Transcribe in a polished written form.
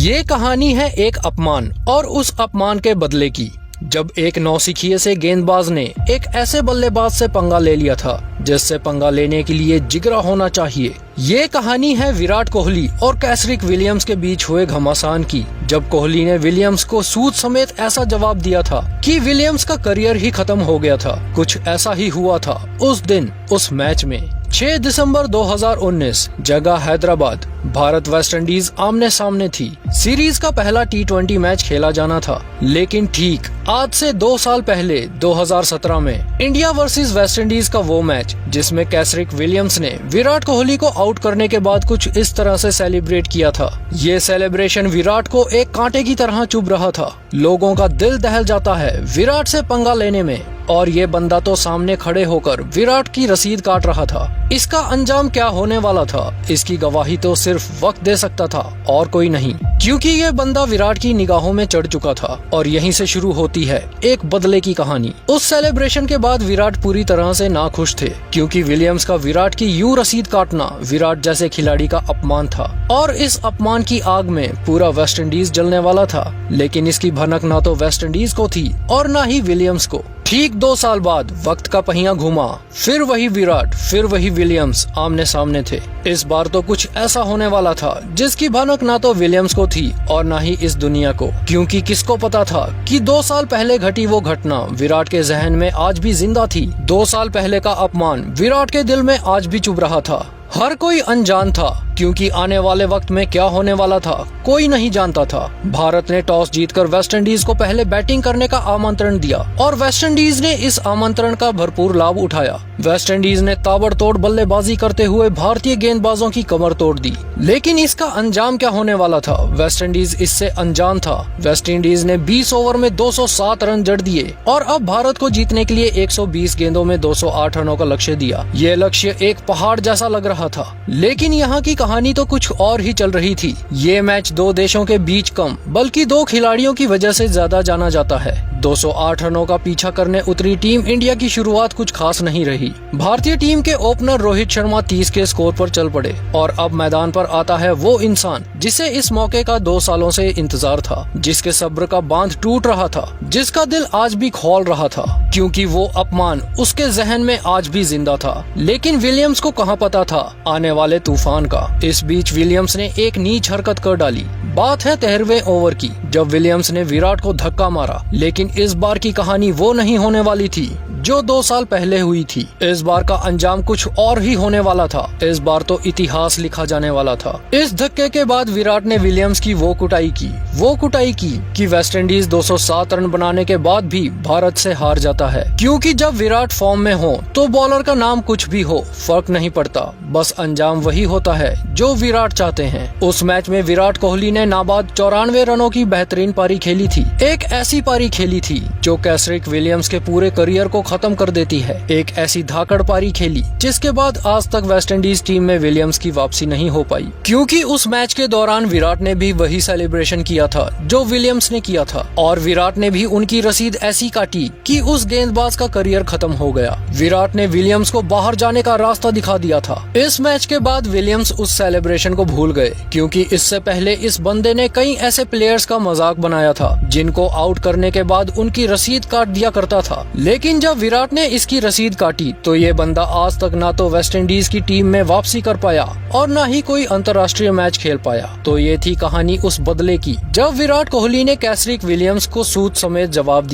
ये कहानी है एक अपमान और उस अपमान के बदले की, जब एक नौसिखिए से गेंदबाज ने एक ऐसे बल्लेबाज से पंगा ले लिया था जिससे पंगा लेने के लिए जिगरा होना चाहिए। ये कहानी है विराट कोहली और कैसरिक विलियम्स के बीच हुए घमासान की, जब कोहली ने विलियम्स को सूद समेत ऐसा जवाब दिया था कि विलियम्स का करियर ही खत्म हो गया था। कुछ ऐसा ही हुआ था उस दिन उस मैच में। 6 दिसंबर 2019, जगह हैदराबाद। भारत वेस्टइंडीज आमने सामने थी। सीरीज का पहला T20 मैच खेला जाना था, लेकिन ठीक आज से 2 साल पहले 2017 में इंडिया वर्सेस वेस्टइंडीज का वो मैच जिसमें कैसरिक विलियम्स ने विराट कोहली को आउट करने के बाद कुछ इस तरह से सेलिब्रेट किया था। ये सेलिब्रेशन विराट को एक कांटे की तरह चुभ रहा था। लोगों का दिल दहल जाता है विराट से पंगा लेने में, और ये बंदा तो सामने खड़े होकर विराट की रसीद काट रहा था। इसका अंजाम क्या होने वाला था, इसकी गवाही तो सिर्फ वक्त दे सकता था और कोई नहीं, क्योंकि ये बंदा विराट की निगाहों में चढ़ चुका था। और यहीं से शुरू होती है एक बदले की कहानी। उस सेलिब्रेशन के बाद विराट पूरी तरह से नाखुश थे, क्योंकि विलियम्स का विराट की यूं रसीद काटना विराट जैसे खिलाड़ी का अपमान था, और इस अपमान की आग में पूरा वेस्टइंडीज जलने वाला था। लेकिन इसकी भनक ना तो वेस्टइंडीज को थी और ना ही विलियम्स को। ठीक 2 साल बाद वक्त का पहिया घुमा, फिर वही विराट फिर वही विलियम्स आमने सामने थे। इस बार तो कुछ ऐसा होने वाला था जिसकी भनक ना तो विलियम्स को थी और ना ही इस दुनिया को, क्योंकि किसको पता था कि 2 साल पहले घटी वो घटना विराट के जहन में आज भी जिंदा थी। 2 साल पहले का अपमान विराट के दिल में आज भी चुभ रहा था। हर कोई अनजान था, क्योंकि आने वाले वक्त में क्या होने वाला था कोई नहीं जानता था। भारत ने टॉस जीतकर वेस्टइंडीज को पहले बैटिंग करने का आमंत्रण दिया और वेस्टइंडीज ने इस आमंत्रण का भरपूर लाभ उठाया। वेस्टइंडीज ने ताबड़तोड़ बल्लेबाजी करते हुए भारतीय गेंदबाजों की कमर तोड़ दी। लेकिन इसका अंजाम क्या होने वाला था, वेस्टइंडीज इससे अनजान था। वेस्टइंडीज ने 20 ओवर में 207 रन जड़ दिए और अब भारत को जीतने के लिए 120 गेंदों में 208 रनों का लक्ष्य दिया। ये लक्ष्य एक पहाड़ जैसा लग रहा था, लेकिन यहाँ की कहानी तो कुछ और ही चल रही थी। ये मैच 2 देशों के बीच कम बल्कि 2 खिलाड़ियों की वजह से ज्यादा जाना जाता है। 208 रनों का पीछा करने उतरी टीम इंडिया की शुरुआत कुछ खास नहीं रही। भारतीय टीम के ओपनर रोहित शर्मा 30 के स्कोर पर चल पड़े और अब मैदान पर आता है वो इंसान जिसे इस मौके का 2 सालों से इंतजार था, जिसके सब्र का बांध टूट रहा था, जिसका दिल आज भी खौल रहा था, क्योंकि वो अपमान उसके जहन में आज भी जिंदा था। लेकिन विलियम्स को कहाँ पता था आने वाले तूफान का। इस बीच विलियम्स ने एक नीच हरकत कर डाली। बात है 13वें ओवर की, जब विलियम्स ने विराट को धक्का मारा। लेकिन इस बार की कहानी वो नहीं होने वाली थी जो 2 साल पहले हुई थी। इस बार का अंजाम कुछ और ही होने वाला था। इस बार तो इतिहास लिखा जाने वाला था। इस धक्के के बाद विराट ने विलियम्स की वो कुटाई की कि वेस्टइंडीज 207 रन बनाने के बाद भी भारत से हार जाता है, क्योंकि जब विराट फॉर्म में हो तो बॉलर का नाम कुछ भी हो फर्क नहीं पड़ता, बस अंजाम वही होता है जो विराट चाहते हैं। उस मैच में विराट कोहली ने नाबाद 94 रनों की बेहतरीन पारी खेली थी। एक ऐसी पारी खेली थी जो कैसरिक विलियम्स के पूरे करियर को खत्म कर देती है। एक ऐसी धाकड़ पारी खेली जिसके बाद आज तक वेस्टइंडीज टीम में विलियम्स की वापसी नहीं हो पाई, क्योंकि उस मैच के दौरान विराट ने भी वही सेलिब्रेशन किया था जो विलियम्स ने किया था, और विराट ने भी उनकी रसीद ऐसी काटी कि उस गेंदबाज का करियर खत्म हो गया। विराट ने विलियम्स को बाहर जाने का रास्ता दिखा दिया था। इस मैच के बाद विलियम्स उस सेलिब्रेशन को भूल गए, क्योंकि इससे पहले इस बंदे ने कई ऐसे प्लेयर्स का मजाक बनाया था जिनको आउट करने के बाद उनकी रसीद काट दिया करता था। लेकिन जब विराट ने इसकी रसीद काटी तो ये बंदा आज तक ना तो वेस्टइंडीज की टीम में वापसी कर पाया और ना ही कोई अंतर्राष्ट्रीय मैच खेल पाया। तो ये थी कहानी उस बदले की, जब विराट कोहली ने कैसरिक विलियम्स को सूद समेत जवाब दिया।